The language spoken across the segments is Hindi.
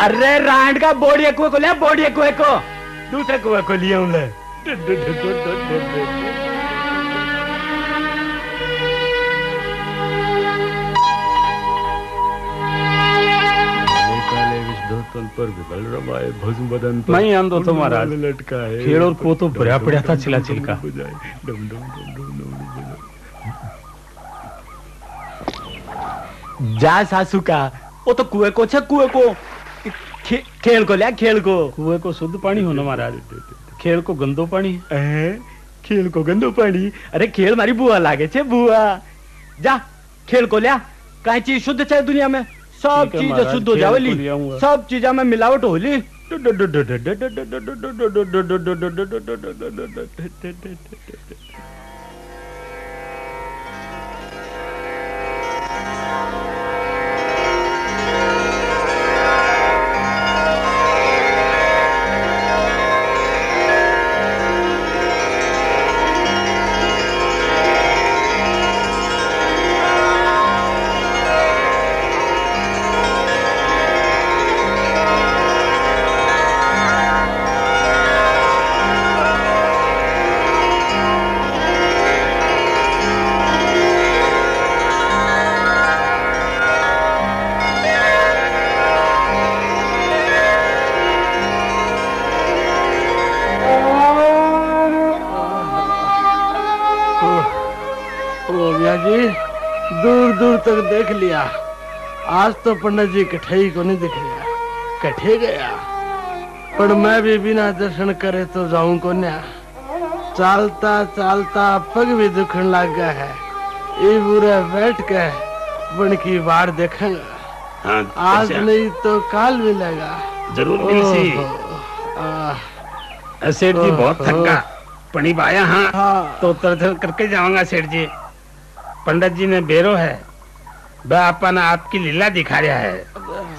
अरे रांड का बोड़िया कुएं को ले, बोड़िया कुएं को, दूसरे कुएं को लिया हूं ले। पर विबल रमाए भस्म बदन पर मैं आंदो तो महाराज लटका है खेड़ और को तो भरा पड़ा था छिला छिलका। जा सासू का वो तो कुएं को छे, कुएं को खेल को ले, खेल को। कुएं को शुद्ध पानी होना महाराज, खेल को गंदो पानी। खेल को गंदो पानी? अरे खेल मारी बुआ लागे छे, बुआ। जा खेल को लिया, कई चीज शुद्ध है दुनिया में, सब चीज शुद्ध हो जावेली, सब चीजा में मिलावट होली। दूर दूर तक देख लिया, आज तो पंडित जी कठे को नहीं दिख रहा, कठे गया। पर मैं भी बिना दर्शन करे तो जाऊं को न्या। चालता चालता पग भी दुखन लग गया है, ये बुरा बैठ के बन की बाढ़ देखेगा। आज नहीं तो काल मिलेगा जरूर मिलसी। सेठ जी बहुत थका पनी पाया। हाँ तो तरह करके जाऊंगा सेठ जी। पंडित जी ने बेरो है, वह अपन आपकी लीला दिखा रहा है।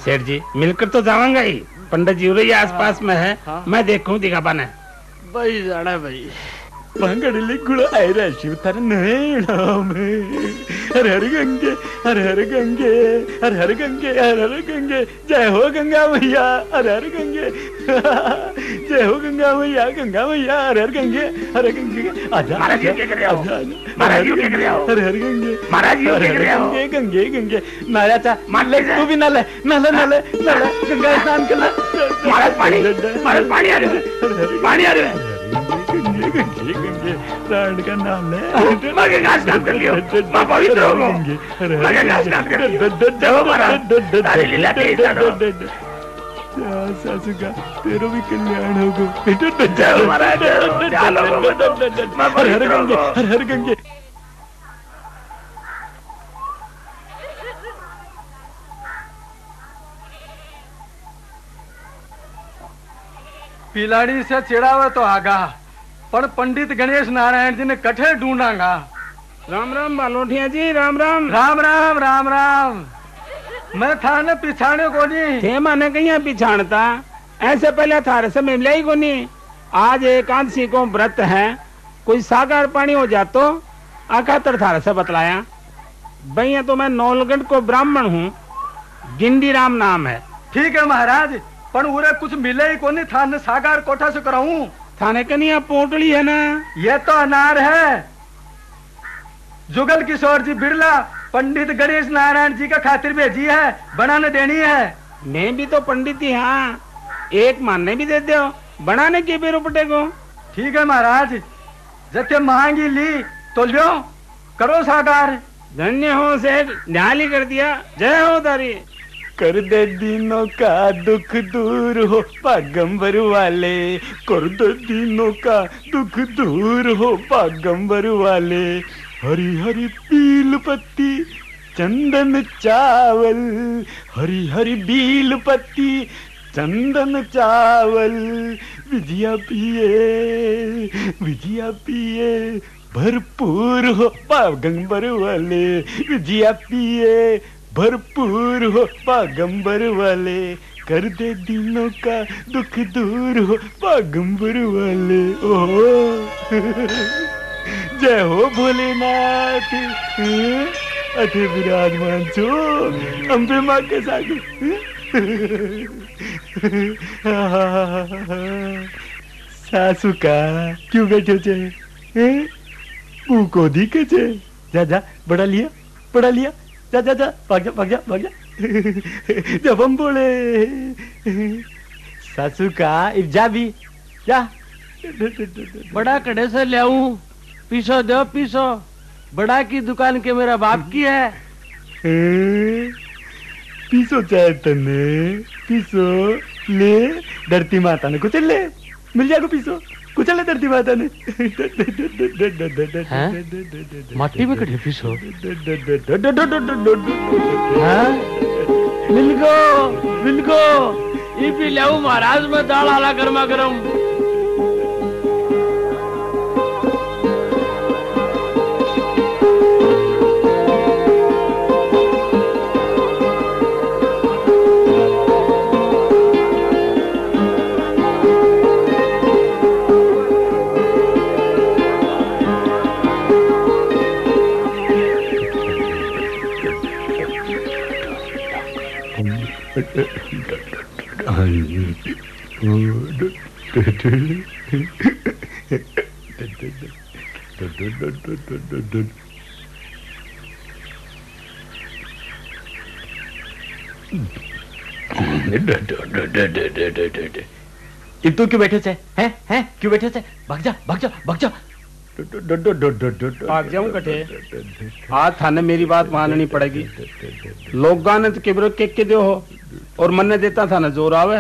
सेठ जी मिलकर तो जाऊंगा ही, पंडित जी उरे आसपास में है। मैं देखूं दिखा पाना भाई जाना भाई। पंगड़ली गुड़ आयरा शिव तर नाम हर हर गंगे, हर हर गंगे, हर हर गंगे, हर हर गंगे। जय हो गंगा मैया, हर हर गंगे। जय हो गंगा मैया, गंगा मैया, हर हर गंगे, हर गंगे। आजा महाराज जी क्या कर रहे हो? महाराज जी क्या कर रहे हो? हर हर गंगे, महाराज जी क्या कर रहे हो? गंगे गंगे गंगे। नाया चा मान ले, तू भी ना ले, ना ले, ना ले, ना ले। गंगा स्नान कर ले। महाराज पानी, महाराज पानी आ रहा है, पानी आ रहा है। गंगे गंगे प्राण का नाम ले। मैं गंगा स्नान कर लियो, मैं पवित्र हो गया। मैं गंगा स्नान कर लियो। जय महाराज, तारी लीला तेज करो। सासू का तेरो भी कल्याण होगा। जय महाराज, चलो मैं पवित्र हो गया। हर हर गंगे। पिलाड़ी से चिड़ावे तो आगा, पर पंडित गणेश नारायण जी ने कठे ढूंढागा। राम राम बालोठिया जी, राम राम। राम राम राम राम। मैं था न पिछाने को नहीं थे, माने कहीं पिछाड़ता। ऐसे पहले थारे से मिले ही को नहीं। आज एकादशी को व्रत है, कोई सागर पानी हो जा तो आखातर थारे से बतलाया। भैया तो मैं नौलगढ़ को ब्राह्मण हूँ, गिंडी राम नाम है। ठीक है महाराज, पर उरे कुछ मिले ही को नहीं। थाने सागर कोठा से कराऊं? थाने कनिया पोटली है ना। ये तो अनार है। जुगल किशोर जी बिरला पंडित गणेश नारायण जी का खातिर भेजी है, बनाने देनी है। मैं भी तो पंडित ही। हाँ एक मानने भी दे दो, बनाने के बेरो पटे को। ठीक है महाराज, जते मांगी ली तो लो, करो साकार। धन्य हो सेठ, न्याली कर दिया। जय हो तारी। कर दे दिनों का दुख दूर हो पागंबर वाले, कर दे दिनों का दुख दूर हो पागंबर वाले। हरी हरी बील पत्ती चंदन चावल, हरी हरी बील पत्ती चंदन चावल। विजिया पिए भरपूर हो पागंबर वाले, विजिया पिए भरपूर हो पागंबर वाले। कर दे दिनों का दुख दूर हो पागंबर वाले। ओ जय हो भोलेनाथ। अठे विराजमान छो अंबे मां के सागे सासू का क्यों बैठे छे को दिखे छे जा जा बड़ा लिया जा जा जा भाग जा जब हम बोले सासू का इब जा भी जा बड़ा कड़े से ले आऊं पीसो दो पीसो बड़ा की दुकान के मेरा बाप की है पीसो चाहे तने पीसो ले धरती माता ने कुचल ले मिल जाएगा पीसो कुचल ले धरती माता ने माटी में कटे पीसो मिल गो ये भी ले आऊं महाराज में दाल आला गर्मा गर्म इन तो क्यों बैठे थे हैं क्यों बैठे थे भाग जा भाग जाऊं कटे आज थाने मेरी बात माननी पड़ेगी लोग गाने तो किबरो के दो हो और मन ने देता था ना जोर आवे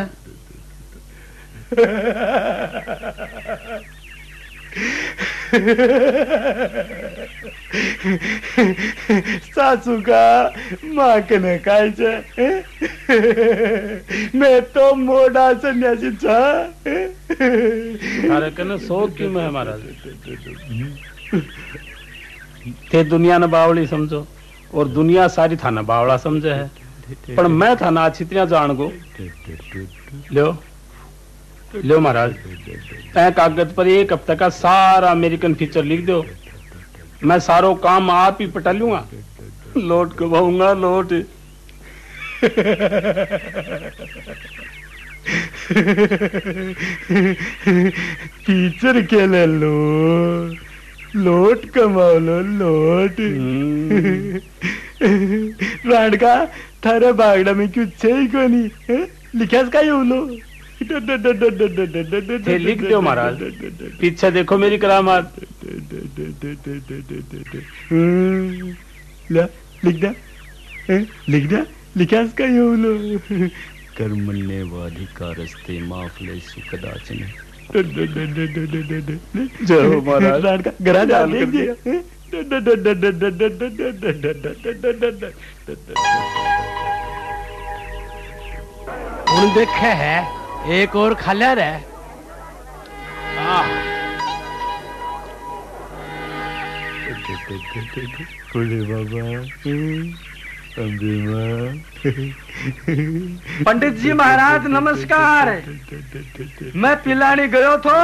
सासू का माँ के ने काय छे मैं तो मोड़ा सन्यासी था थारे कने सो क्यों में हमारा ते दुनिया ने बावली समझो और दुनिया सारी थाना बावला समझे है पर मैं थाना अच्छी तरह जान गो लो महाराज तय कागज पर एक हफ्ते का सारा अमेरिकन फीचर लिख दो मैं सारो काम आप ही पटा लूंगा लौट कमाऊंगा लौट टीचर के ले लो लोट कमाओ लो लोट राडका थारे बागड़ा में क्यों छे को नहीं लिखा का ये लो लिख दो महाराज पीछे देखो मेरी करामात लिख दे लिखा का ये लो कर्मण्ये वाधिकारस्ते माफले सुखदाचने जय महाराज राडका घरा जा लीजिए उन देखे है एक और खाल्या रे बोले बाबा पंडित जी महाराज नमस्कार मैं पिलानी गयो थो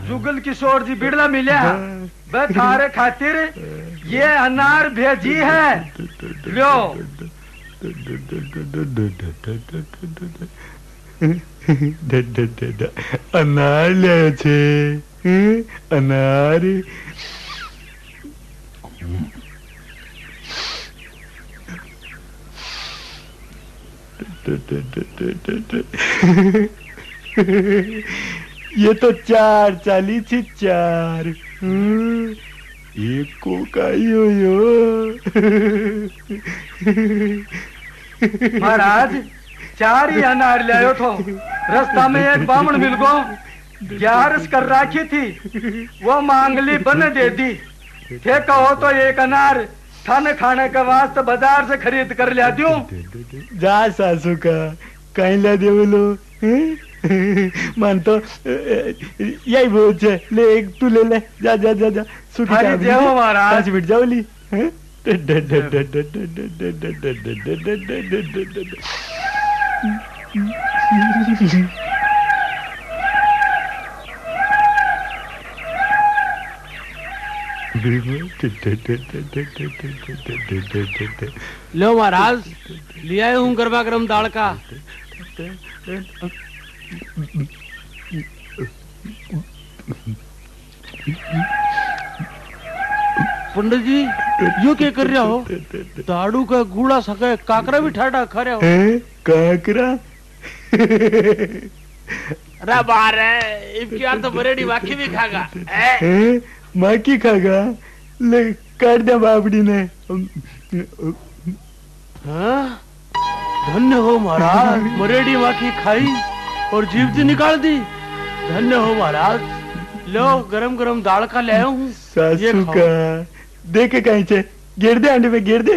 जुगल किशोर जी बिड़ला मिले वह थारे खातिर ये अनार भेजी है लो अनार ले छे अनार ये तो 4.40 4 एक को का यो महाराज 4 ही अनार ले आयो थो रास्ता में एक बामण मिल गो 11 कर राखी थी वो मांगली बन दे दी थे कहो तो एक अनार थाने खाने के वास्ते बाजार से खरीद कर लिया दूं जा सासू का कहीं ला दे बोलो मान तो यही बोल छे ले एक तू ले ले जा जा जा जा सुखी अरे जय हो महाराज 5 मिनट जाओ ली लो महाराज, ले आया हूँ गरबा गरम दाल का। पंडित जी, यो क्या कर रहे हो? दाड़ू का गूड़ा सके काकरा भी ठाडा खा रहे हो? काकरा? अरे बार है, इनकी यार तो बरेडी माखी भी खागा। माखी खागा? ले काट दे बापड़ी ने। हाँ? धन्य हो महाराज, बरेडी माखी खाई और जीभ से निकाल दी। धन्य हो महाराज। लो गरम गरम दाल का ले आया हूँ। सासू का देखे कहीं से गिर दे, अंडे पे गिर दे,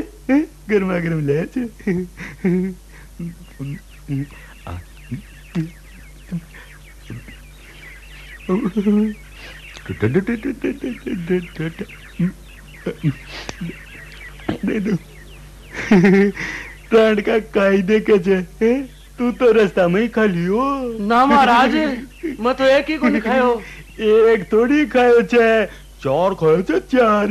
गर्मा गर्म ले दे दो। प्राण का कायदे कैसे? तू तो रास्ता में ही खा लियो ना महाराज, मैं तो एक ही को नहीं खायो। एक थोड़ी खायो छे, चार खायो छे, चार।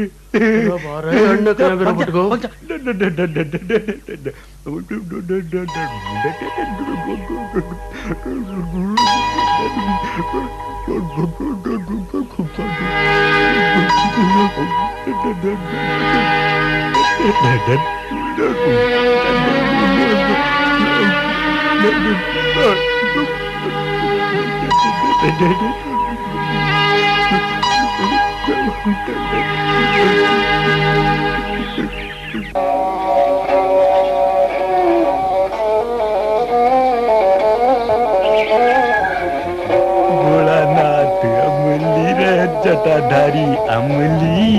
भोलानाथ अमली रे जटाधारी अमली,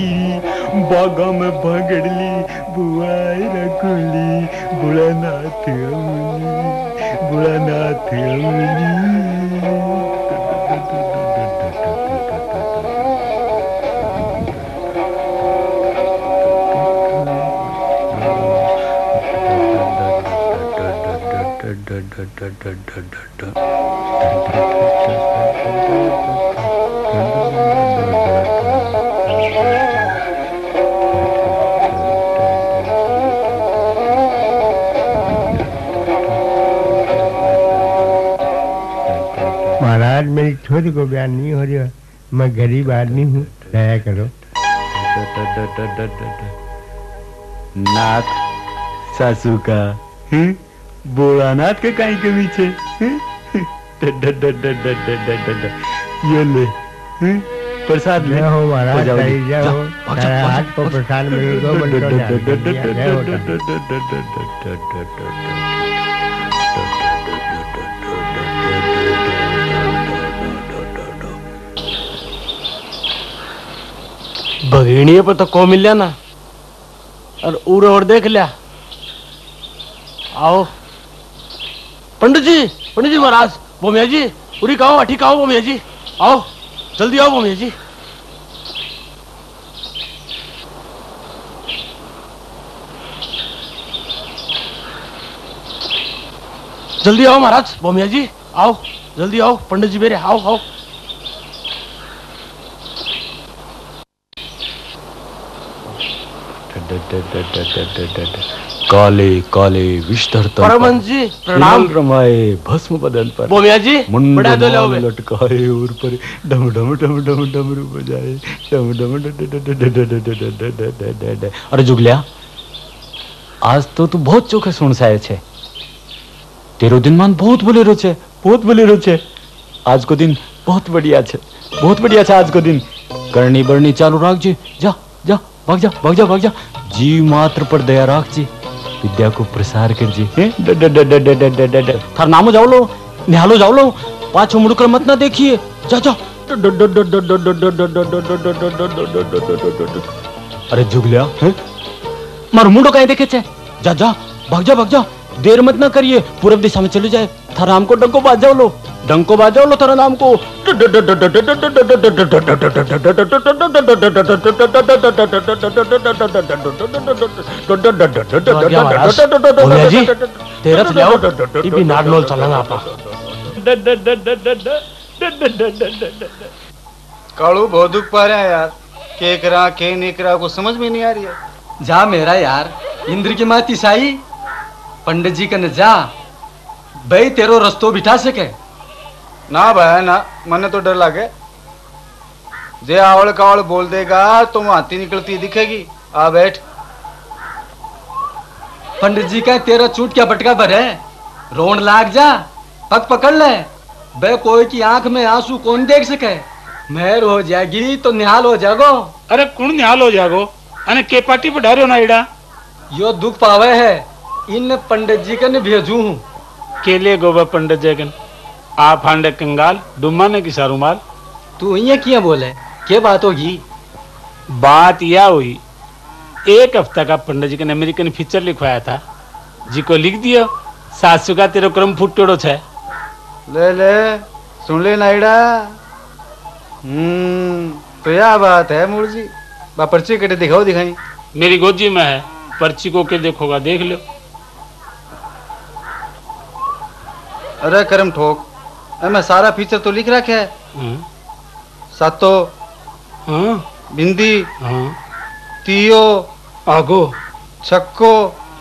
बागा में भगड़ली बुआई रखली। भोलानाथ अमली, भोलानाथ अमली। महाराज, मेरी छोरी को बयान नहीं हो रही, मैं गरीब आदमी हूँ, दया करो। नाथ सासू का भोलानाथ के कहीं के पीछे ये ले प्रसाद ले। हो महाराज, जाओ, हाथ को प्रसाद भगीणिये पर तो को मिल लिया ना, और देख लिया। आओ पंडित जी महाराज, बोमिया जी पूरी कहो, अठी कहो बोमिया जी, आओ जल्दी आओ बोमिया जी। जल्दी आओ महाराज, बोमिया जी आओ, जल्दी आओ, पंडित जी मेरे आओ आओ। काले काले विषधर परमहंस जी प्रणाम। रमाए भस्म बदन पर, बोमिया जी बड़ा दो लो लटकाए और पर डम डम डम डम डमरू बजाए, डम डम। अरे जुगलिया, आज तो तू बहुत चोखे सुन साये छे। तेरो दिन मान बहुत बोलेरो छे, बहुत बोलेरो छे। आज को दिन बहुत बढ़िया छे, बहुत बढ़िया छे आज को दिन। करनी बरनी चालू राख जी, जा जा भाग जा भाग जा भाग जा। जीव मात्र पर दया राख जी, विद्या को प्रसार कर जी। थार नामो जाओ लो, निहालो जाओ लो, पाछो मुड़कर मत ना देखिए, जा जा। अरे जुगलिया, मारो मुंडो कहीं देखे छे, जा जा भाग जा भाग जा। देर मत ना करिए, पूर्व दिशा में चले जाए। थारा नाम को डंको बाजाओ लो, डंको बाजाओ लो थारा नाम को। तेरथ ले आओ, टीपी नागनोल चलना आपा। कालू बहुत दुख पा रहा है यार। के करा के नहीं करा को समझ में नहीं आ रही है। जा मेरा यार, इंद्र की माती साई पंडित जी कने जा, भाई तेरो रस्तो बिठा सके। ना भाई ना, मने तो डर लगे, जे आवड़ कावड़ बोल देगा तो हाथी निकलती दिखेगी। आ बैठ। पंडित जी का तेरा चूट क्या बटका भर है, रोन लाग जा, पग पकड़ ले, बे कोई की आंख में आंसू कौन देख सके। मेहर हो जाएगी तो निहाल हो जागो। अरे कौन निहाल हो जागो, अने के पार्टी पर डारे ना इड़ा। यो दुख पावे है, इन पंडित जी कने भेजू हूँ। के लिए गोबा पंडित जगन, आप हांडे कंगाल डुम्मा ने किसा रुमाल। तू ये किया बोले, क्या बात होगी? बात यह हुई, एक हफ्ता का पंडित जी ने अमेरिकन पिक्चर लिखवाया था, जी को लिख दियो सासू का तेरो क्रम फुटेड़ो छे। ले ले सुन ले नाइडा। तो यह बात है मूल जी, बा पर्ची कटे दिखाओ दिखाई। मेरी गोजी में है, पर्ची को के देखोगा देख लो। अरे करम ठोक, मैं सारा फीचर तो लिख रखा है। सातो, बिंदी, तीयो, आगो, छक्को,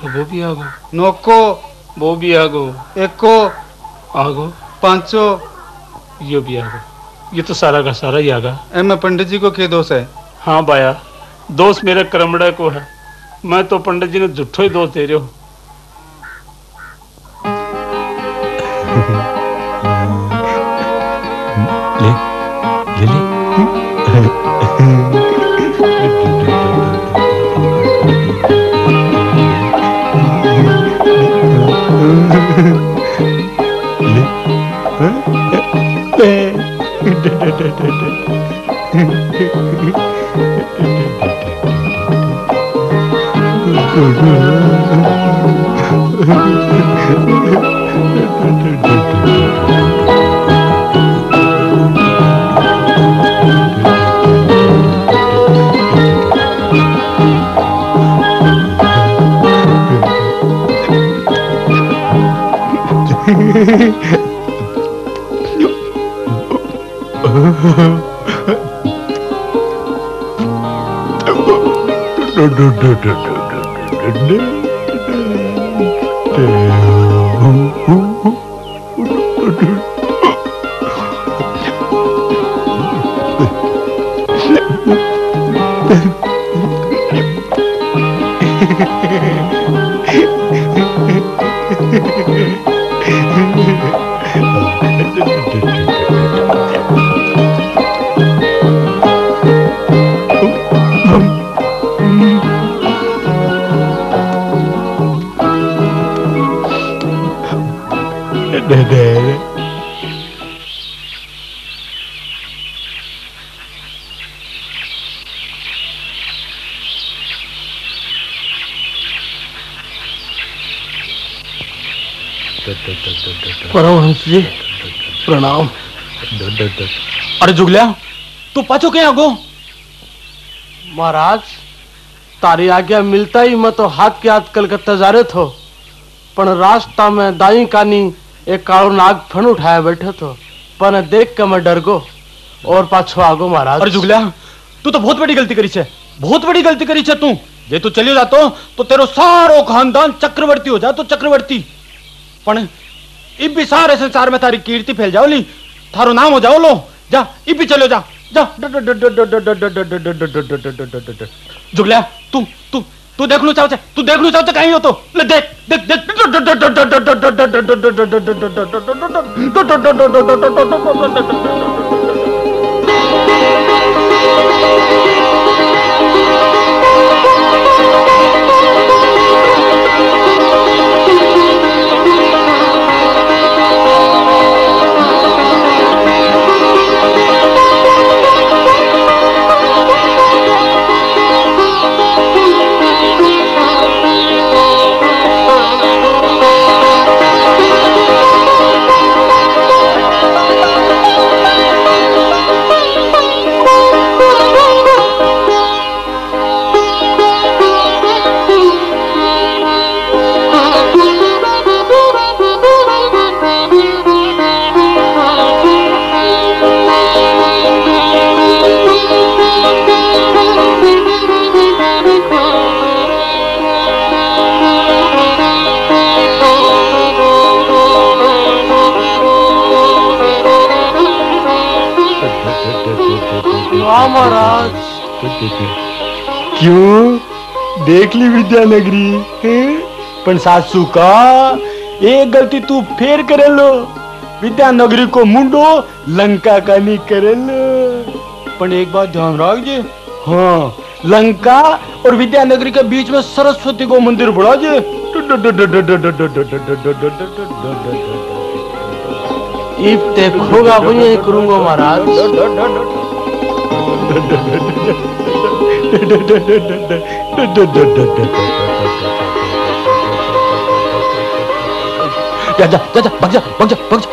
वो भी आगो, नोको, वो भी आगो, एको, आगो, पांचो, ये भी आगो। ये तो सारा का सारा ही आगा। मैं पंडित जी को क्या दोष है? हाँ बाया, दोष मेरे क्रमड़े को है, मैं तो पंडित जी ने झूठो ही दोष दे रहे हो। ले ले परमहंस जी प्रणाम। अरे जुगलिया, तू पाछो क्या आगो? महाराज तारी आज्ञा मिलता ही मैं तो हाथ के हाथ कलकत्ता जा रहे थो, पण रास्ता में दाई कानी एक कालो नाग फन उठाया बैठे थो, पर देख के मैं डर गो और पाछो आगो महाराज। अरे जुगलिया, तू तो बहुत बड़ी गलती करी छे, बहुत बड़ी गलती करी छे तू। जे तू चलियो जातो तो तेरो सारो खानदान चक्रवर्ती हो जातो, चक्रवर्ती। पण इब भी सारे संसार में तारी कीर्ति फैल जाओ ली, थारो नाम हो जाओ लो। जा इब भी चलो जा जा। जुगलिया, तू देखनो चाहो छे, तू देखनो चाहो छे कहीं हो तो ले देख देख वाह महाराज। क्यों देख ली विद्यानगरी हैं? पण सासू का एक गलती तू फेर करे लो, विद्यानगरी को मुंडो लंका का नहीं करे लो। पण एक बात ध्यान रखिए, हाँ लंका और विद्यानगरी के बीच में सरस्वती को मंदिर बढ़ा जे। इब देखोगा वो यही करूंगा महाराज। जा जा जा जा भाग जा भाग जा भाग जा।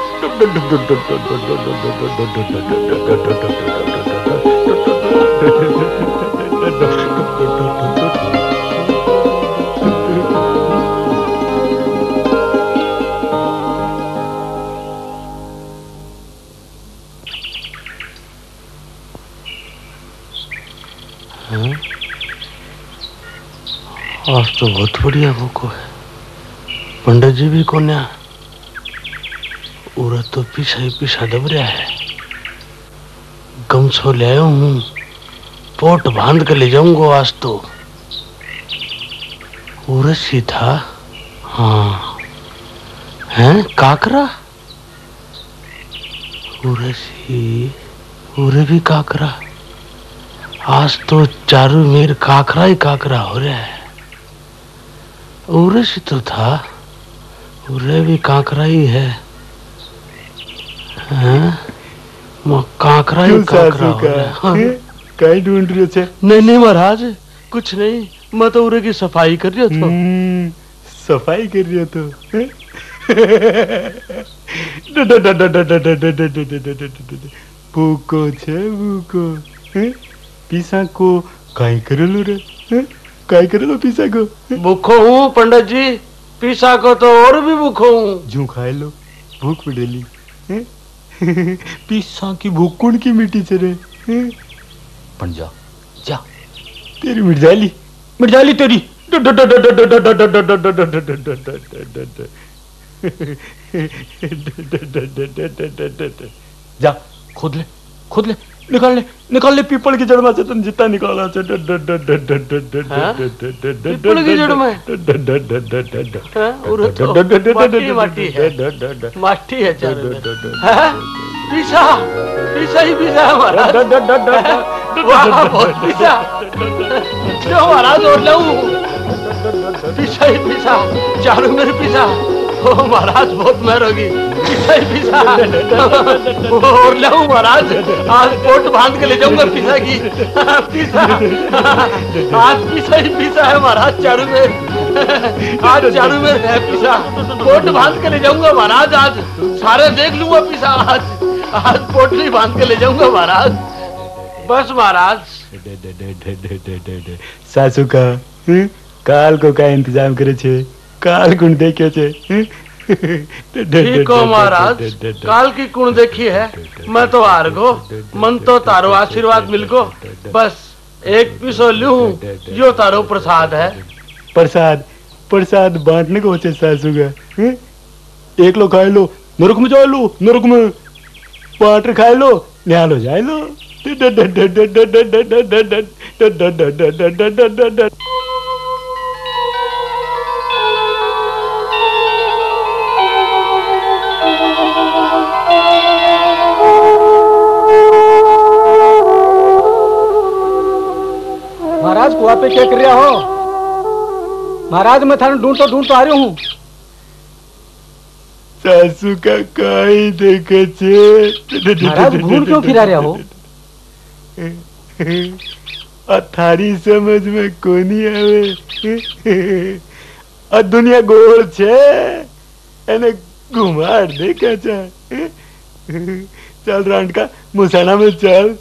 आज तो बहुत बढ़िया भूखो है। पंडित जी भी कोन्या उरा तो पीछा ही पीछा दब रहा है। गमछो ले आयो हूँ, पोट बांध कर ले जाऊंगा आज तो। उरस ही था, हाँ है काकरा। उरस ही उरे भी काकरा। आज तो चारों मेर काकरा ही काकरा हो रहा है। उरे से तो था, उरे भी काकरा ही है। काकरा ही काकरा हो रहा है। कहीं ढूंढ रहे थे? नहीं महाराज कुछ नहीं, मैं तो उरे की सफाई कर रहा था। सफाई कर रहे तो भूको छे भूको पीसा को काई करे लो रे, काई करे लो पीसा को। भूखो हूँ पंडित जी, पीसा को तो और भी भूखो हूँ। जू खाए लो भूख मिटेली। पीसा की भूख कौन की मिट्टी से रे? पण जा जा तेरी मिट जाली तेरी। जा खोद ले निकाल ले पीपल की जड़ में से तुम जितना निकाला से। पीपल की जड़ में माटी है पीसा ही पीसा है महाराज। बहुत पीसा क्यों महाराज और लूं पीसा ही पीसा चारों मेरे पीसा। ओ महाराज बहुत मेहर होगी, पीसा ही पीसा और लूं महाराज। आज पोट बांध के ले जाऊंगा पीसा की। पीसा आज पीसा ही पीसा है महाराज चारों में। आज चारों में है पीसा, पोट बांध के ले जाऊंगा महाराज। आज सारे देख लूंगा पीसा। आज पोटली बांध के ले जाऊंगा महाराज। बस महाराज। सासू का काल को का इंतजाम करे छे, काल कुण देखे छे। ठीक हो महाराज, काल की कुण देखी है। मैं तो हार गो, मन तो तारो आशीर्वाद मिल गो। बस एक पीसो लूं, यो तारो प्रसाद है। प्रसाद बांटने को होचे सासू का। एक लो खाए लो, नरक में जाए लो, नरक में पाटर खाए लो, न्यालो जाए लो। महाराज कुआ पे क्या कर रहा हो? महाराज मैं थाने ढूंढ तो आ रही हूँ। सासू का काई देखे छे। महाराज घूर क्यों फिरा रहा हो? थारी समझ में कोनी आवे। आ दुनिया गोल छे, एने घुमाड़ देखा चा। चल रांड का मुसाना में चल।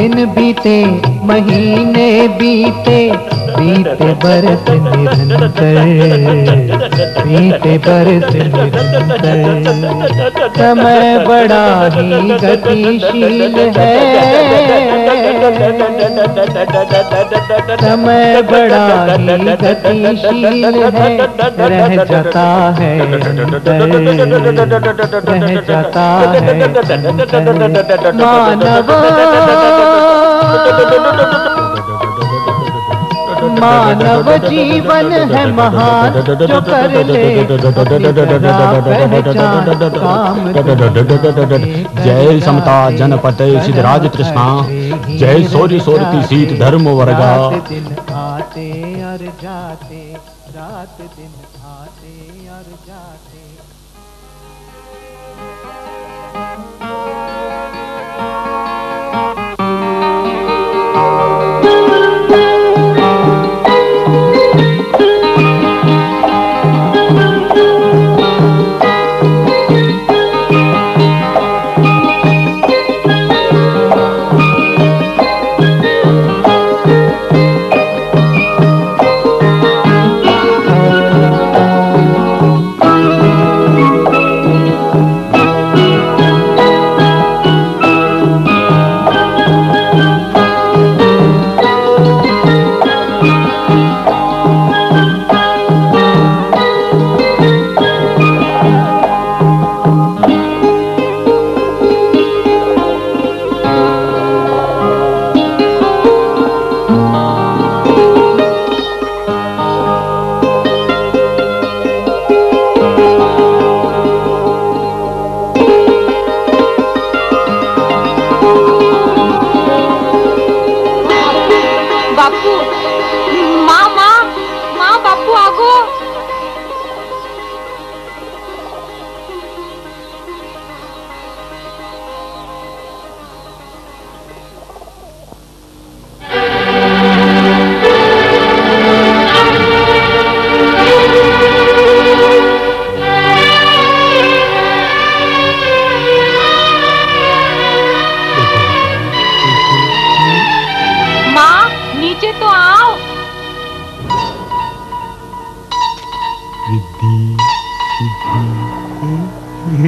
दिन बीते महीने बीते बीते बरस निरंतर, बीते बरस निरंतर। समय बड़ा ही गतिशील है, समय बड़ा ही गतिशील है, रह जाता है अंदर, रह जाता है अंदर। मानव मानव जीवन है महान, जो कर ले अपनी तरह पहचान काम। जय समता जनपते सिद्धराज कृष्णा, जय सौर्य सोरती सीत धर्म वर्गा। दिन आते और जाते, रात दिन आते और जाते।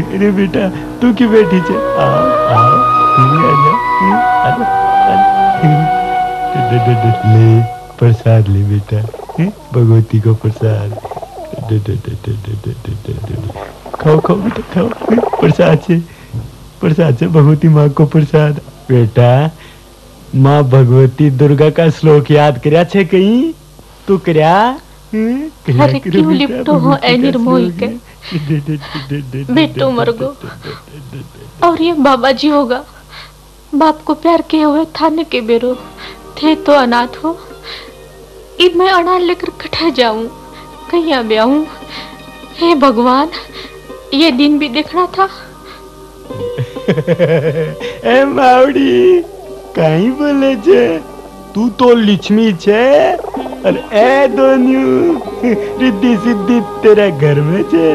अरे बेटा तू क्यों बैठी छे? आओ आओ ले प्रसाद ले बेटा, भगवती को प्रसाद। खाओ खाओ बेटा खाओ, प्रसाद से भगवती माँ को प्रसाद। बेटा माँ भगवती दुर्गा का श्लोक याद करया छे कहीं? तू करया? अरे क्यों लिपटो हो ए निर्मोही के? बेटो मर गो और ये बाबा जी होगा। बाप को प्यार किए हुए थाने के बेरो थे तो अनाथ हो। इब मैं अनाथ लेकर कठा जाऊं, कहीं ब्याहूं? हे भगवान, ये दिन भी देखना था। ए मावड़ी कहीं बोले छे? तू तो लक्ष्मी छे और ए दोन्यू रिद्धि सिद्धि तेरा घर में छे।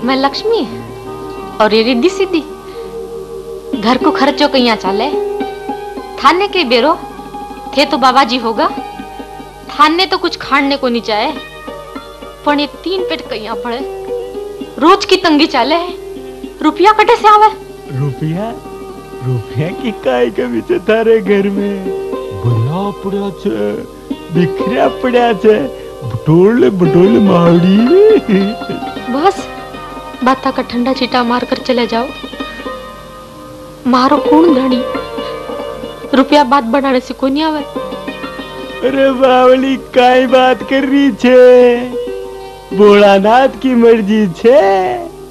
मैं लक्ष्मी और ये रिद्धि सिद्धि घर को खर्चो कहीं चाले। थाने के बेरो थे तो बाबा जी होगा। थाने तो कुछ खाने को नहीं चाहे, पर ये 3 पेट कहीं पड़े। रोज की तंगी चाले, रुपया कटे से आवे? रुपया की काय कमी छे थारे घर में? बढ़िया पड़ा छे, बिखरा पड़ा छे, बटोल मावड़ी। बस बाता का ठंडा छीटा मार कर चले जाओ। मारो कौन धनी, रुपया बात बढ़ाने से कोई नहीं आवे। अरे बावली काय बात कर रही छे? भोलानाथ की मर्जी छे,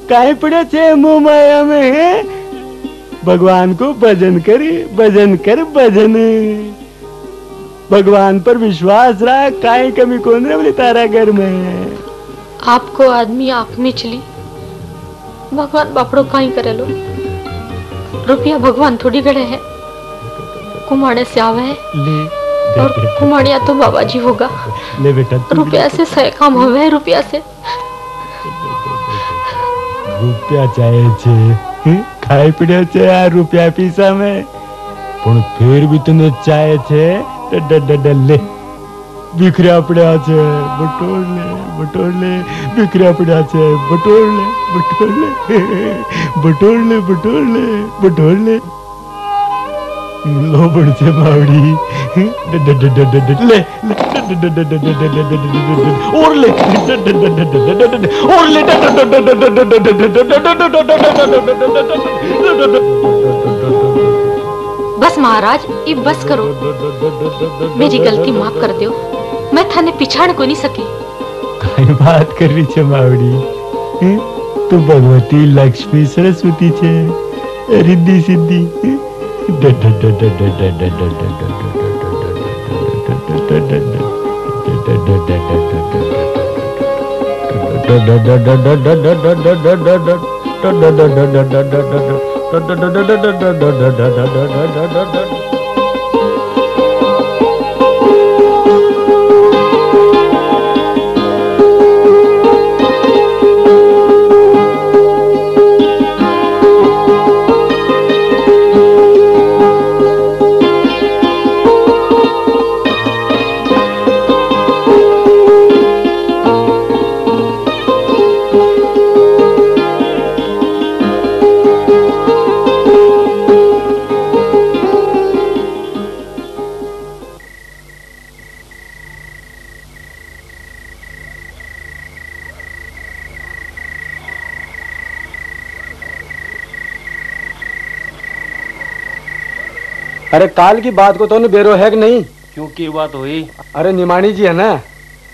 काय पड़े छे मोह माया में है? भगवान को भजन कर भजन। भगवान पर विश्वास रख, काई कमी कौन रे बोले तारा घर में? आपको आदमी आंख में चली, भगवान बापड़ो काई करे लो। रुपया भगवान थोड़ी गड़े है, कुमाड़े से आवे है और कुमाड़िया तो बाबा जी होगा। ले बेटा रुपया से सही काम होवे, रुपया से। रुपया चाहे छे, खाई पीड़े छे, रुपया पीसा में પણ ફેર બી તને ચાહે છે લે વિખર્યા પડ્યા છે બટોર લે વિખર્યા પડ્યા છે બટોર લે લોબડ છે માવડી લે और ले बस महाराज ये बस करो, मेरी गलती माफ कर दो, मैं थाने पिछाड़ को नहीं सकी। कई बात कर रही छे मावड़ी, तू भगवती लक्ष्मी सरस्वती छे रिद्धि सिद्धि। अरे काल की बात को तो बेरो है कि नहीं? क्यों की बात हुई? अरे निमाणी जी है ना,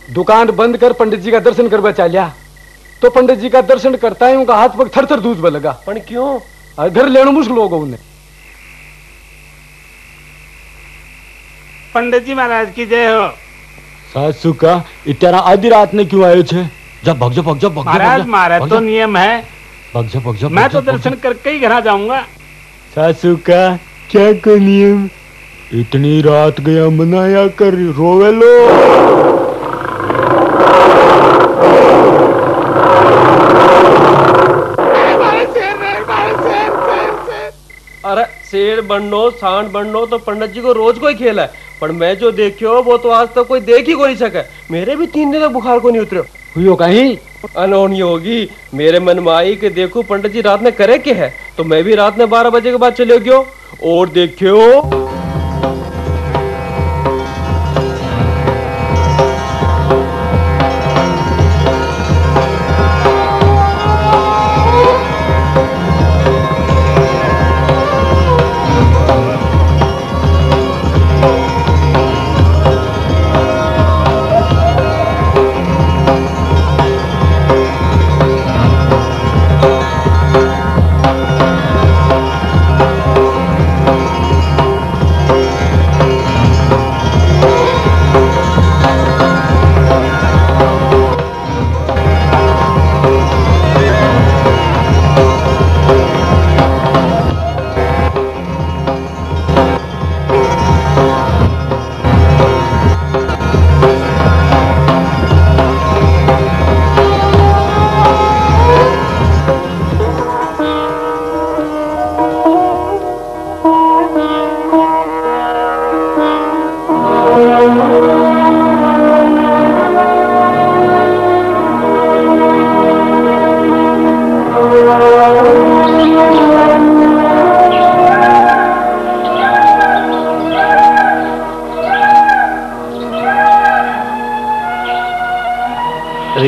दुकान बंद कर पंडित जी का दर्शन करवा चालिया, तो पंडित जी का दर्शन करता है उनका हाथ पग थर थर दूध में लगा। पर क्यों? घर लेना मुश्किल होगा उन्हें। पंडित जी महाराज की जय हो। सासू का इतना आधी रात में क्यों आयो छे? जा भग जा महाराज, महाराज तो नियम है, भग जा मैं तो दर्शन करके ही घर जाऊंगा। सासू का क्या को नियम? इतनी रात गया मनाया कर रोवे लो। अरे शेर बननो सांड बननो तो पंडित जी को रोज कोई खेल है, पर मैं जो देखियो वो तो आज तक कोई देख ही को नहीं सके। मेरे भी 3 दिन तक बुखार को नहीं उतरो। हुई कहीं अनहोनी होगी। मेरे मन में आई कि देखो पंडित जी रात में करे क्या है, तो मैं भी रात में 12 बजे के बाद चले गयो और देखियो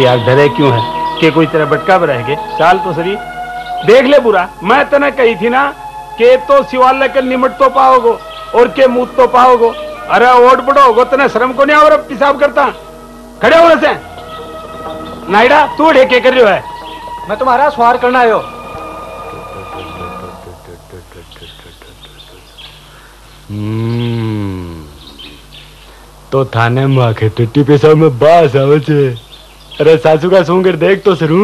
यार डरे क्यों है कि कोई तेरा बटका रहेगे? चाल तो सही देख ले बुरा, मैं तना कही थी ना के तो शिवालय के निमट तो पाओगो और के मुंह तो पाओगो। अरे ओट बड़ो होगो तना शर्म को नहीं और पिसाब करता खड़े होने से नाइडा तू ढेके कर रही है। मैं तुम्हारा स्वार करना आयो। तो थाने में आके टिट्टी पेशाब में बास आवे छे। अरे सासू का सूंग कर देख तो सरू।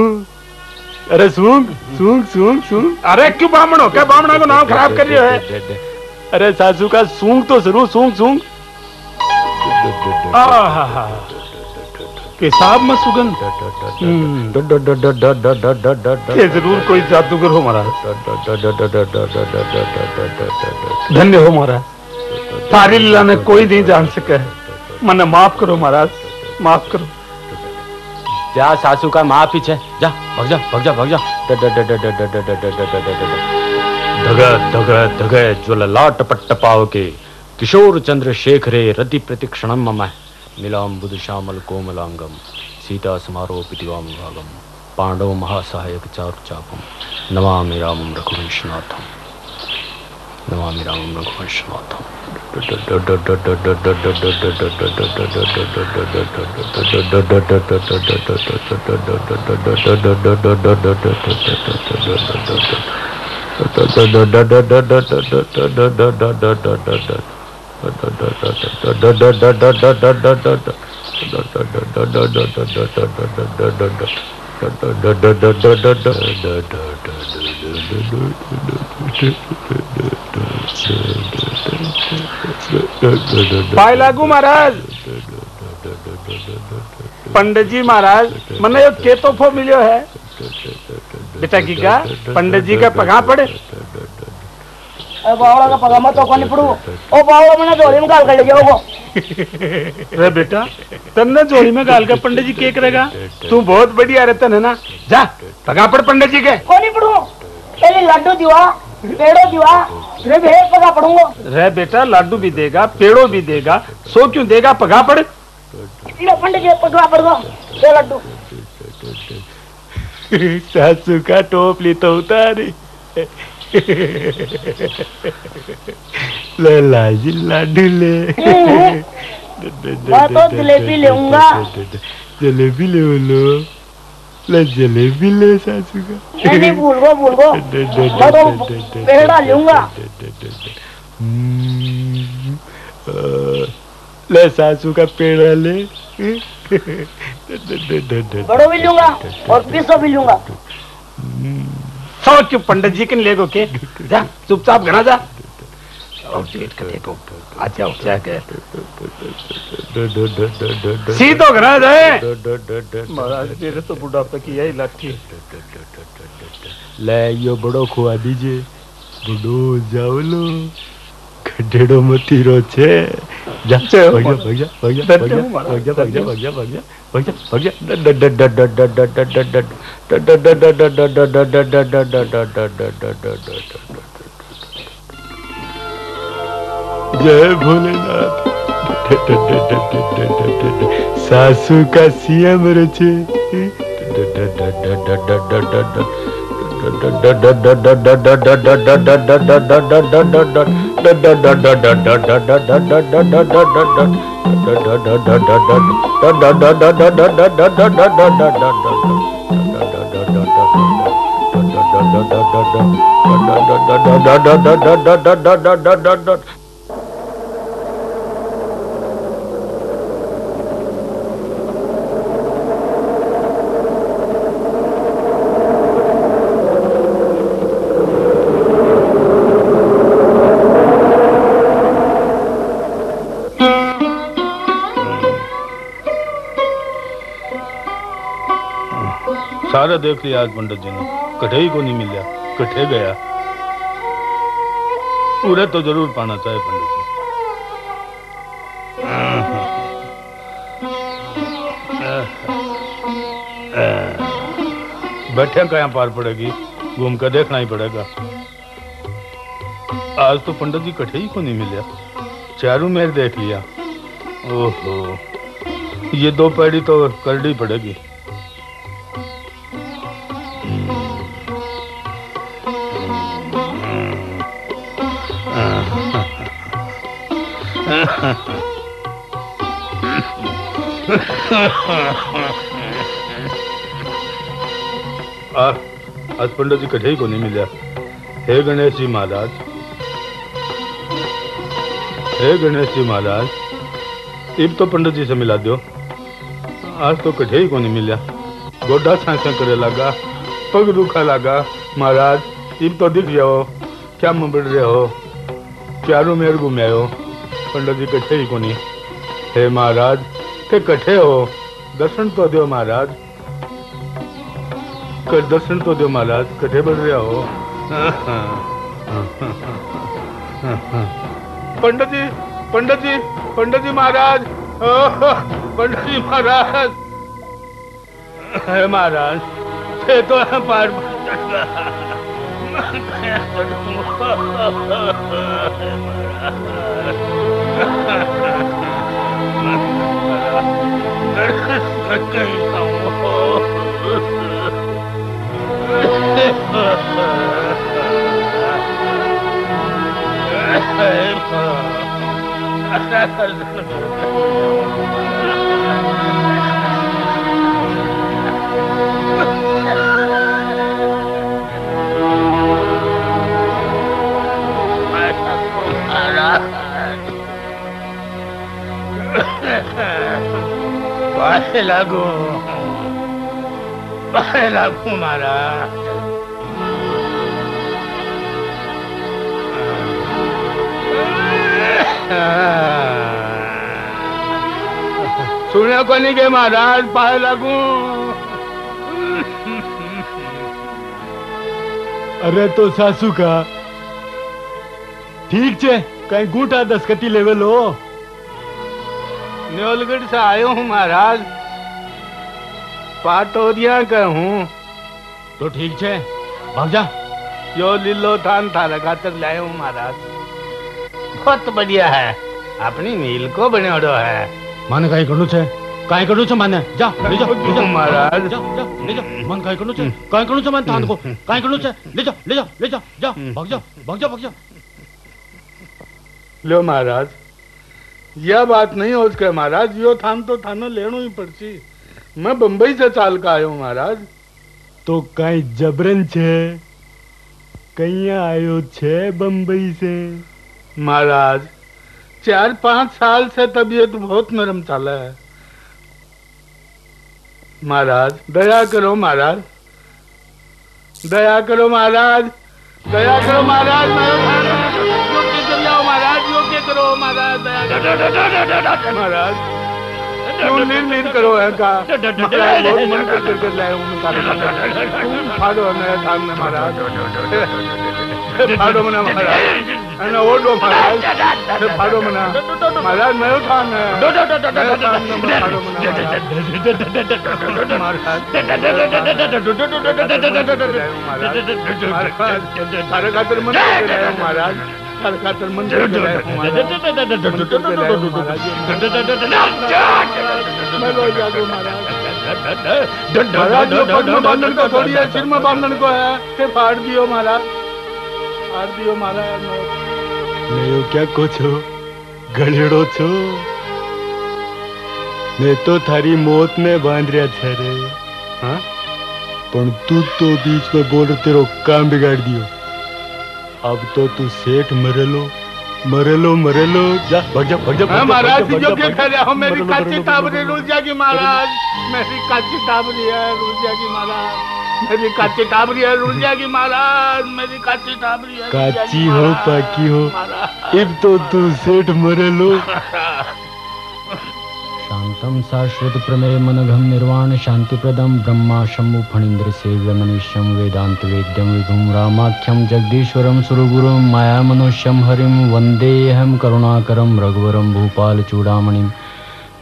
अरे सूंग सूंग सूंग सूंग। अरे क्यों बामणो क्या बामणा को नाम खराब कर रही है? अरे सासू का सूंग तो सरू सूंग सूंग। पेशाब में सुगंध ये जरूर कोई जादूगर हो महाराज। धन्य हो महाराज, सारी लीला ने कोई नहीं जान सके। मने माफ करो महाराज, माफ करो। जा सासू का माँ पीछे जा, भग जा भग जा भग जा। धग धग ज्वल लाट पट्ट पाव के किशोर चंद्र शेखरे रति प्रतिक्षणम मम नीलाम बुध श्यामल कोमलांगम सीता समारोह पितिवाम भागम पांडव महासहायक चारु चापम नमामि रामं रघुवंशनाथम नमामि रामं रघुवंशनाथम। पाए लागू महाराज। पंडित जी महाराज, मने यो के तोहफो मिलियो है बेटा की का पंडित जी का पगा पड़े। बावड़ा का पगा मत तो कोनी पड़ू। ओ बावड़ा मने झोली में गाल कर ले जाओ। रे बेटा तन्ने झोली में गाल का पंडित जी के करेगा? तू बहुत बढ़िया रहता है ना। जा पगा पड़ पंडित जी के। कोनी पड़ू, पहले लड्डू दिवा पेड़ो दिवा रे भे पगा पड़ूंगा। रे बेटा लाडू भी देगा पेड़ो भी देगा, सो क्यों देगा? पगा पड़। लो पंडित जी पगा पड़ूंगा दो लड्डू। सासू का टोपली तो उतारी लाजी लाडू ले। मैं तो जलेबी लेऊंगा। जलेबी ले लो, ले जलेबी ले सासू का। नहीं भूल गो मैं तो पेड़ा लूंगा। ले सासू का पेड़ा ले। बड़ो भी लूंगा और पीसो भी लूंगा। सो क्यों पंडित जी के लेगो के? जा चुपचाप घना जा और पेट के देखो आ जाओ जाके सीधो घना जाए। महाराज मेरे तो बुढ़ापे की यही लाठी। ले यो बड़ो खुआ दीजिए। बड़ो जाओ लो खडेड़ो मती रो छे। जा भग जा भग जा भग जा भग जा भग जा भग जा भग जा भग जा भग जा भग जा जय भोलेनाथ। सासू का सीएम रचे। सारा देख लिया आज पंडित जी ने, कठे ही को नहीं मिला। कठे गया पूरे तो जरूर पाना चाहिए पंडित जी। बैठे कहाँ पार पड़ेगी, घूम कर देखना ही पड़ेगा। आज तो पंडित जी कठे ही को नहीं मिला। चारों मेर देख लिया। ओहो ये दो पैड़ी तो करनी पड़ेगी। आज पंडित जी कठे ही को नहीं मिला। हे गणेश जी महाराज, हे गणेश जी महाराज, इब तो पंडित जी से मिला दो। आज तो कठे ही को नहीं मिला। गोडा सांसा करे लगा, पग दुखा लगा। महाराज इब तो दिख जाओ, क्या मुबड़ रहे हो? चारों मेर घूमे हो, पंडित जी कठे ही को नहीं। हे महाराज के कठे हो, दर्शन तो दो महाराज, कर दर्शन तो दो महाराज, कठे बढ़ रहा हो। पंडित जी, पंडित जी, पंडित जी महाराज, पंडित जी महाराज, है महाराज, ये तो है पार लागू महाराज। सुने को नहीं के महाराज, पाए लागू। अरे तो सासू का ठीक छे, कहीं गूठा दस्खती लेवल हो। न्योलगढ़ से आयो हूँ महाराज, पाटोरिया का हूँ। तो ठीक छे, भाग जा। यो लीलो थान थारा खातर लाए हूँ महाराज। बहुत बढ़िया है, अपनी मील को बनाड़ो है। माने काई करू छे, काई करू छे माने, जा ले जा महाराज, जा जा ले जा। मन काई करू छे, काई करू छे माने थान को, काई करू छे, ले जा ले जा ले जा, जा भाग जा भाग जा भाग जा। लो महाराज, यह बात नहीं हो सके महाराज, यो थान तो थानो लेनो ही पड़सी। मैं बम्बई से चाल का आयो महाराज। तो कहीं जबरन छे, कहीं आयो छे बम्बई से। महाराज 4-5 साल से तबीयत बहुत नरम चाला है महाराज, दया करो महाराज, दया करो महाराज, दया करो महाराज, योग्य कर जाओ महाराज, योग्य करो महाराज, दया महाराज, लीर करो है का महाराज, बहुत मन कर लाए हूँ फाड़ो नया थान में महाराज, फाड़ो मना महाराज, है ओडो महाराज, फाड़ो मना महाराज, नयो थान है, फाड़ो महाराज, सारे खातर मन महाराज, सारे खातर मन महाराज, जो पग में बांधन को थोड़ी है, सिर में बांधन को है, के फाड़ दियो महाराज, फाड़ दियो महाराज। नहीं क्या कुछ हो, गलेड़ो छो, मैं तो थारी मौत में बांध रहा छे रे। हाँ, पर तू तो बीच में बोल तेरो काम बिगाड़ दियो। अब तो तू सेठ मरेलो मरेलो मरेलो, जा भग जा भग जा। महाराज जो क्या कह रहे हो, मेरी काची टाबरी रुल जाएगी महाराज, मेरी काची टाबरी है रुल जाएगी महाराज, मेरी काची टाबरी है रुल जाएगी महाराज, मेरी काची टाबरी है। काची हो पाकी हो, अब तो तू सेठ मरेलो। शांतम शाश्वत प्रमेय मनघम निर्वाण शांतिप्रदम ब्रह्मा शंभु फणीन्द्र सेव्य मनुष्यम वेदांत वेद्यम विभुम रामाख्यम जगदीश्वरम सुरगुरुम माया मनुष्यम हरिम वंदेहम करुणाकरम रघुवरम भूपाल चूड़ामणिम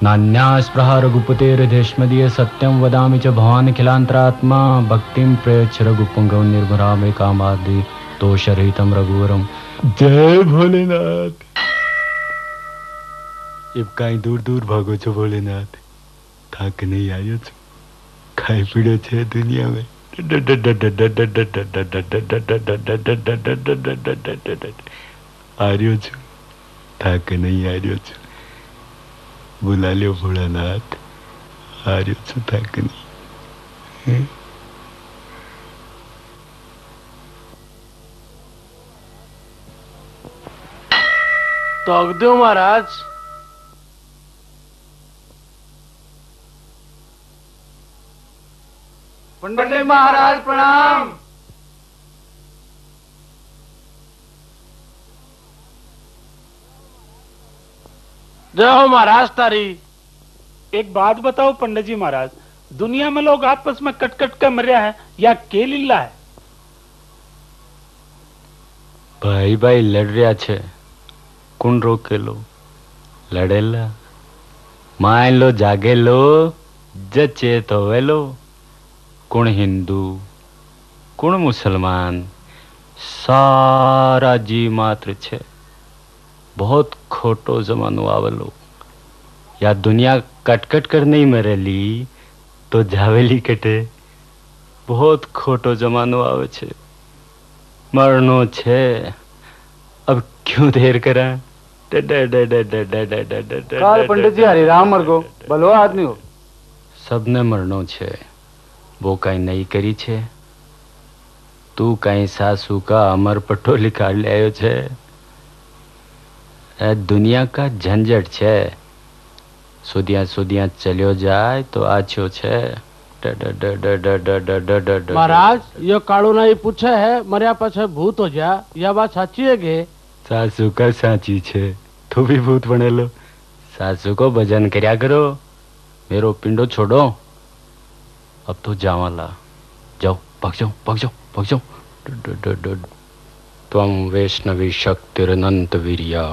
नान्यास्पृहा रघुपतेर्देशमदीय सत्यम वदामि च भवान् खिलांतरात्मा भक्तिम प्रयच्छ रघुपुंगव निर्भरामे कामादि दोषरहितम रघुवरम। जय भोलेनाथ। अब कहीं दूर दूर भागो छो भोलेनाथ, थाक नहीं आयो छो, खाई पीड़ो छे दुनिया में। आ रह्यो छो, थाक नहीं आ रह्यो छो, बुला लियो भोलानाथ, आ रह्यो छो, थाक नहीं। तो दो महाराज। पंडित महाराज प्रणाम। जय हो महाराज तारी। एक बात बताओ पंडित जी महाराज, दुनिया में लोग आपस में कट कट कर मरिया है या के लीला है? भाई भाई लड़ रहा छे, कौन रोकेलो? लड़ेला मान लो, जागे लो, जचेत होवेलो। कौन हिंदू, कौन मुसलमान, सारा जी मात्र छे। बहुत खोटो जमानो आवेलो। या दुनिया कटकट कर नहीं मरेली तो जावेली कटे। बहुत खोटो जमानो आवे छे, मरनो छे, अब क्यों देर करा? काल पंडित जी हरिराम मर गो, भलो आदमी हो। सबने मरनो छे, वो कहीं नहीं करी छे। तू कहीं सासू का अमर पट्टो निकाल ले आयो छे। ए दुनिया का झंझट छे, सुदिया सुदिया चलियो जाए तो आछो छे। महाराज यो कालू ना ही पूछे है मरिया पाछे भूत हो जा, या बात साची है के? सासू का साची छे, तू भी भूत बने लो। सासू को भजन करया करो, मेरो पिंडो छोड़ो। अब तो जावाला, जाओ, भाग जाओ, भाग जाओ, भाग जाओ। त्वं वैष्णवी शक्तिरनंत वीर्या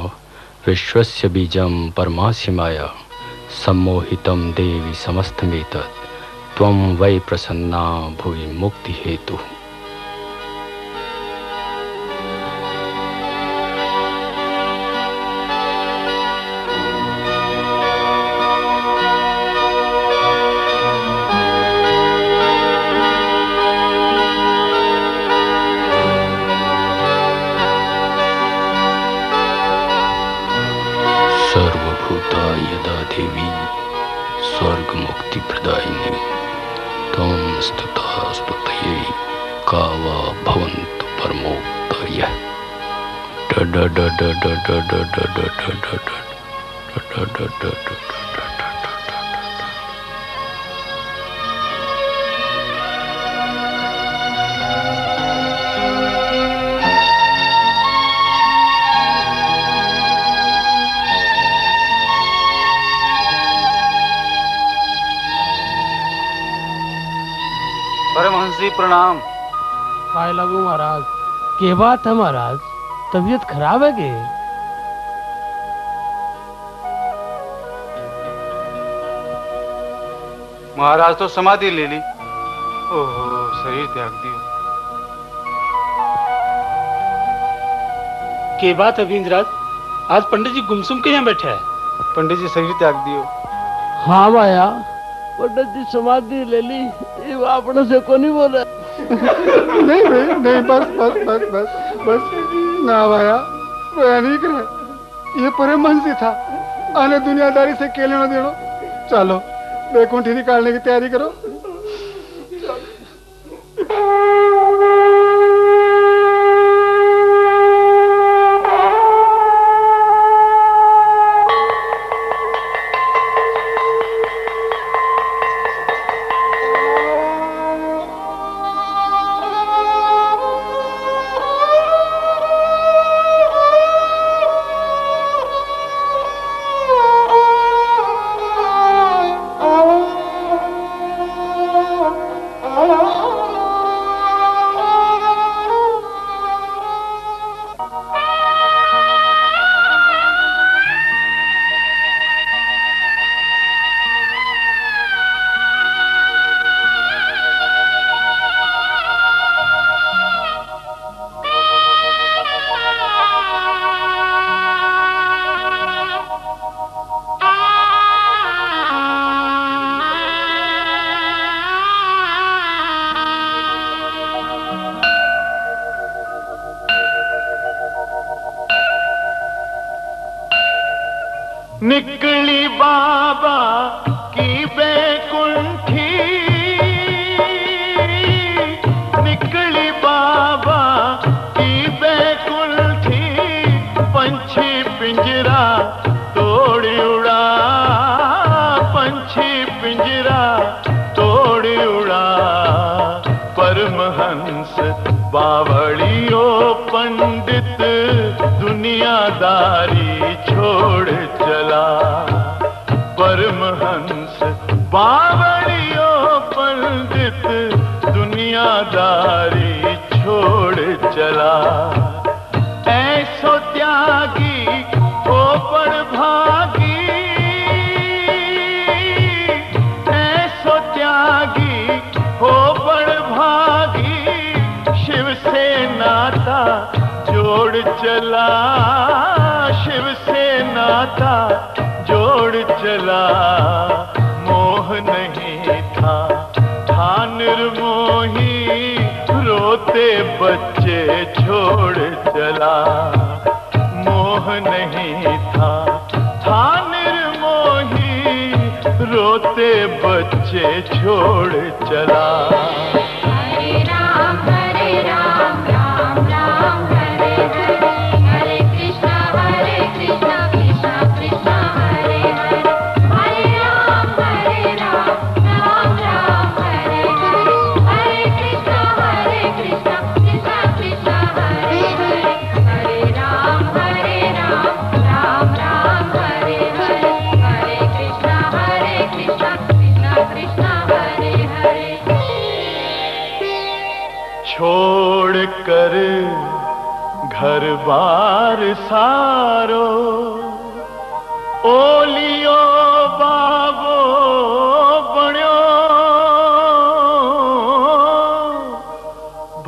विश्वस्य बीजं परमासि माया सम्मोहितं देवी समस्तमेतत् त्वं वै प्रसन्ना भुवि मुक्ति हेतु। सर्वभूता यदा देवी स्वर्ग मुक्ति प्रदायिनी त्वं स्तुता स्तुतये कावा भवन्तु परमोक्तयः। परमहंस जी प्रणाम। काय लगू महाराज? के बात है महाराज, तबीयत खराब है के? महाराज तो समाधि ले ली। ओहो, शरीर त्याग दियो। के बात है वींद्राज, आज पंडित जी गुमसुम के यहाँ बैठे हैं? पंडित जी शरीर त्याग दियो। हाँ भाया, पंडित जी समाधि ले ली, ये आपने से को नहीं बोला। नहीं नहीं नहीं, बस बस बस बस बस ना भाया, रोया नहीं करे। ये परमहंस जी था, आने दुनियादारी से के लेना देना। चलो बैकुंठी निकालने की तैयारी करो। निकली बाबा की बैकुंठी, निकली बाबा की बैकुंठी, पंछी पिंजरा तोड़ उड़ा, पंछी पिंजरा तोड़ उड़ा। परमहंस बावड़ियों पंडित दुनियादारी छोड़ चला। परमहंस बावड़ियो पंडित दुनियादारी छोड़ चला। ऐसो त्यागी हो बड़ भागी, ऐसो त्यागी हो बड़ भागी, शिव से नाता जोड़ चला, शिव से नाता जोड़ चला। मोह नहीं था, था निर्मोही, रोते बच्चे छोड़ चला। मोह नहीं था, था निर्मोही, रोते बच्चे छोड़ चला। हरे राम राम राम हरे हरे, हरे कृष्णा कृष्णा कृष्णा हरे हरे, हरे राम राम राम हरे हरे, हरे कृष्णा कृष्णा कृष्णा हरे हरे, हरे राम राम राम हरे हरे, हरे कृष्णा कृष्णा कृष्णा हरे हरे। छोड़ कर घर बार सारो, ओलियो बाबो बण्यो,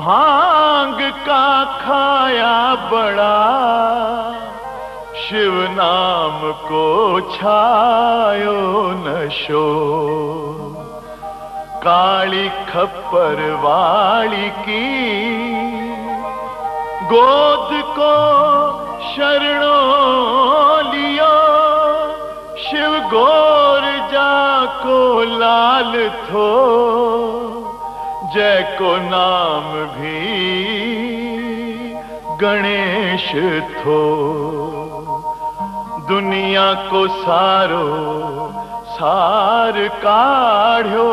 भांग का खाया बड़ा, शिव नाम को छायो नशो। काली खप्पर वाली की गोद को शरणों लियो, शिव गोर जाको लाल थो, जय को नाम भी गणेश थो। दुनिया को सारो सार काढ़ो,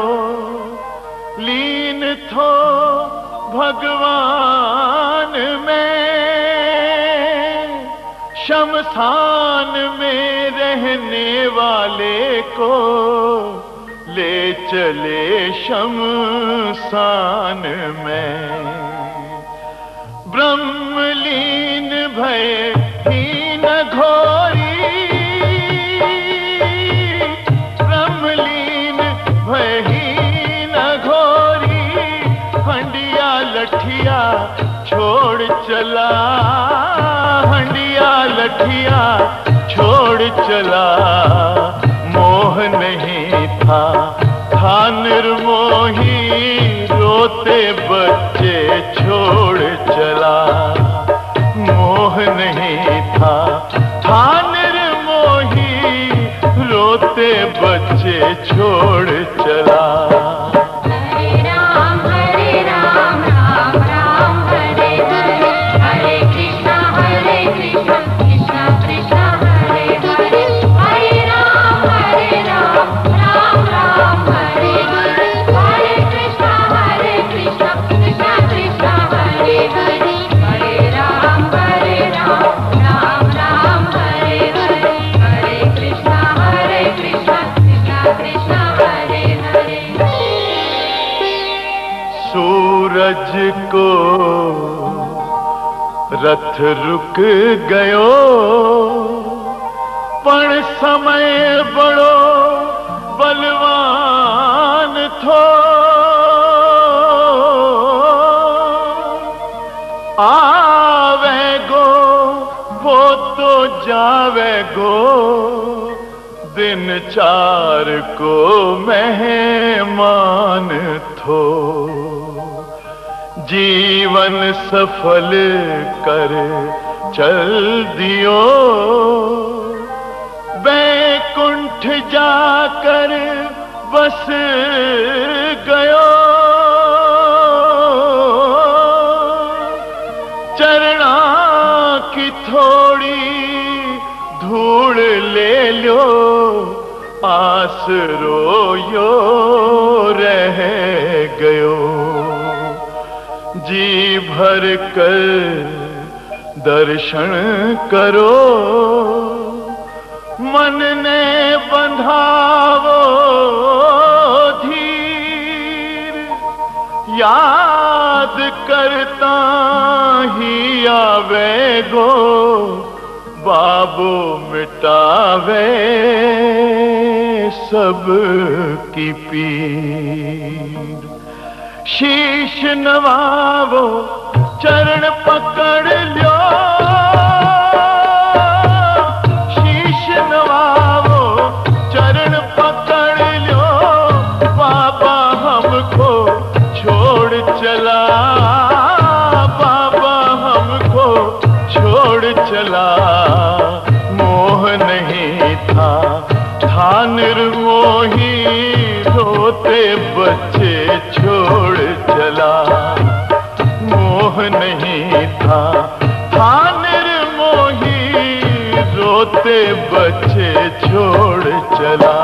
लीन थो भगवान में, शमशान में रहने वाले को ले चले शमशान में। ब्रह्मलीन भय हीन घोरी, ब्रह्मलीन भय हीन घोरी, हंडिया लठिया छोड़ चला, हंडिया लठिया छोड़ चला। मोह नहीं था, था निर्मोही, रोते बच्चे छोड़ चला। मोह नहीं था, था निर्मोही, रोते बच्चे छोड़ चला। हरे राम राम राम हरे हरे, हरे कृष्णा कृष्णा कृष्णा हरे हरे, हरे राम राम राम हरे हरे, हरे कृष्णा कृष्णा कृष्णा हरे हरे, हरे राम राम हरे हरे, हरे कृष्णा कृष्णा कृष्णा हरे हरे। सूरज को रथ रुक गयो, पण समय बड़ो बलवान थो। आवे गो वो तो जावे गो, दिन चार को मेहमान थो। जीवन सफल कर चल दियो, बैकुंठ जाकर बस गयो। चरणा की थोड़ी धूड़ ले लो, आसरो यो रह गयो। जी भर कर दर्शन करो, मन ने बंधावो आवे गो बाबू मिटावे सब की पीर। शीश नवावो चरण पकड़ लो, शीश नवावो चरण पकड़ लो, बाबा हमको छोड़ चला, बाबा हमको छोड़ चला। मोह नहीं था निर्मोही, रोते बच्चे छोड़ चला। मोह नहीं था निर्मोही, रोते बच्चे छोड़ चला।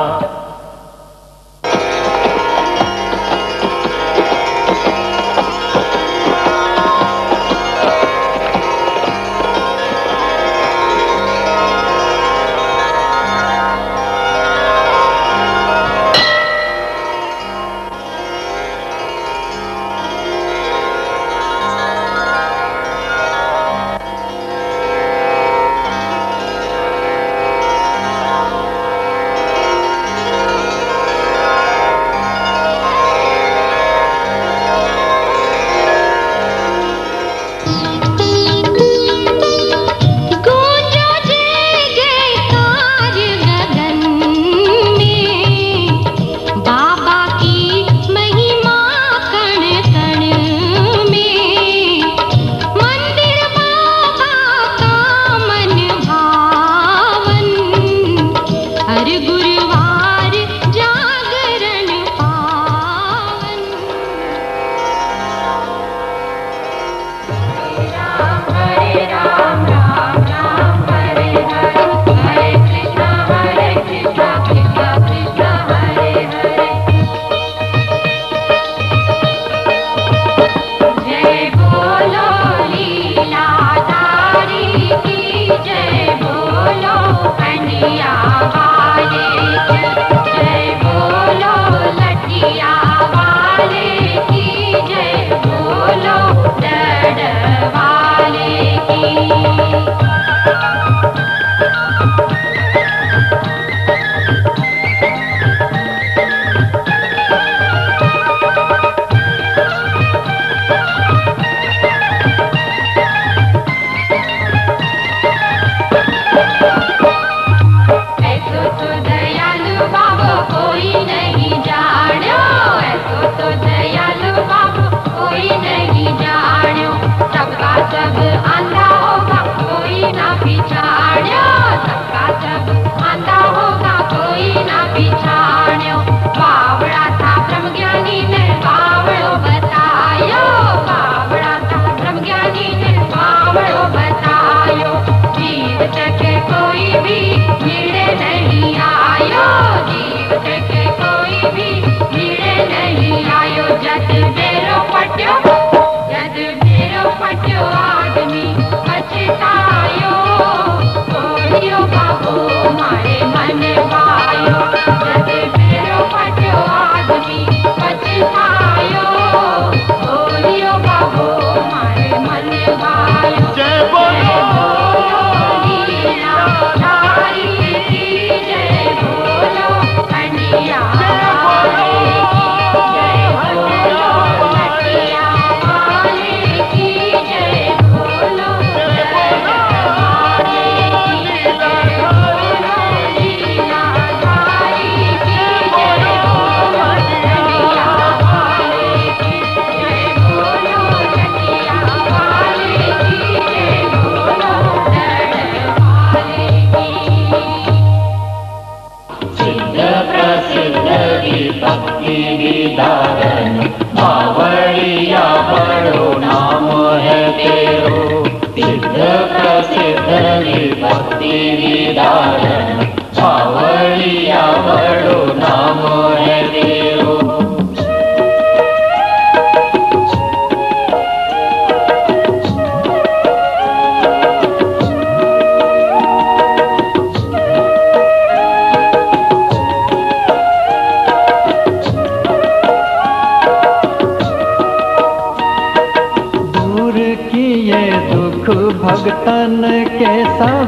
दूर किए दुख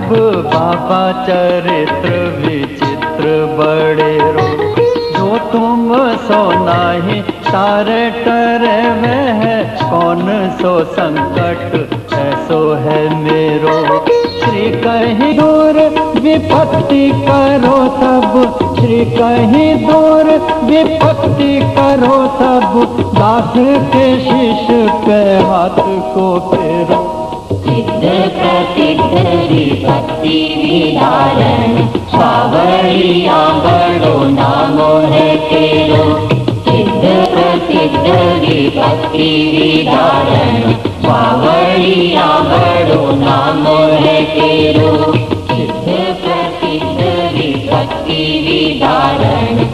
सब बाबा चरित्र विचित्र बड़े रो, जो तुम सो नाही तारे टरे वह कौन सो संकट ऐसो है मेरो। श्री कहीं दूर विपत्ति करो तब, श्री कहीं दूर विपत्ति करो तब, दास के शिष्य पे हाथ को फेरो। सिद्ध प्रसिद्ध विपत्ति विदारण, सावरिया बड़ो नामो है तेरो। सिद्ध प्रसिद्ध विपत्ति विदारण, सावरिया बड़ो नामो है तेरो। सिद्ध प्रसिद्ध विपत्ति विदारण,